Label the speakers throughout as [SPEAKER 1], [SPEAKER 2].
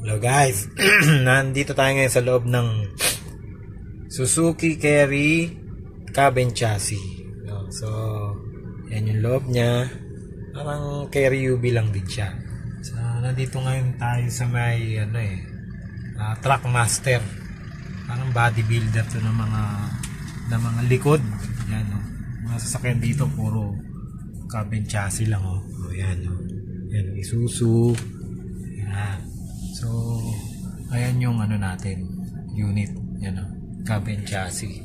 [SPEAKER 1] Hello guys, nandito tayo ngayon sa loob ng Suzuki Carry cabin chassis. So, yan yung loob niya. Parang Carry UV lang din siya. So, nandito ngayon tayo sa may Trackmaster. Parang bodybuilder to ng mga likod. Yan, mga sasakyan dito puro cabin chassis lang. Yan, yan, Isuzu. Yan. So, ayan yung natin, unit, yan cabin chassis.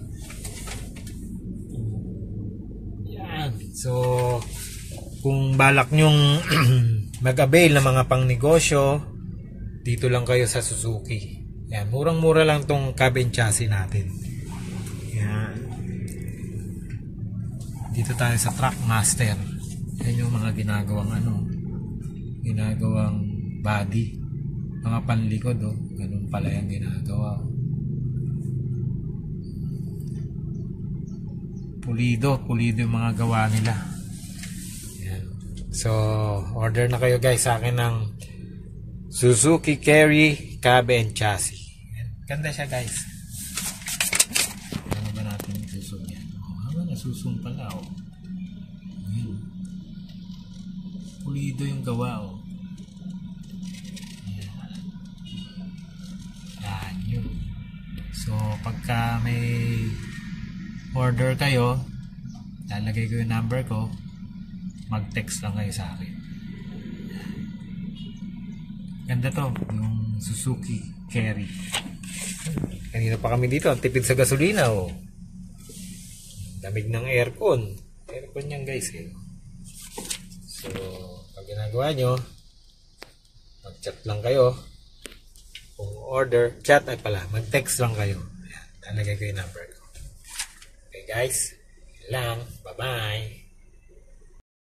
[SPEAKER 1] Yan. So, kung balak nyong mag-avail ng mga pangnegosyo, dito lang kayo sa Suzuki. Yan, murang-mura lang tong cabin chassis natin. Yan. Dito tayo sa Trackmaster. Yan yung mga ginagawang body. Mga panlikod, ganun pala yung ginagawa. Pulido yung mga gawa nila. Yan. So, order na kayo guys sa akin ng Suzuki Carry cabin chassis. Yan. Ganda siya guys. Ano ba natin isusong yan? Nasusong pala Yan. Pulido yung gawa So, pagka may order kayo, lalagay ko yung number ko, mag-text lang kayo sa akin. Ganda to, yung Suzuki Carry. Kanina pa kami dito, ang tipid sa gasolina Damig ng aircon. Aircon yan guys So, pag ginagawa nyo, mag-chat lang kayo. Kung order, mag-text lang kayo. Talagay ko yung number ko. Okay guys, yun lang. Bye-bye.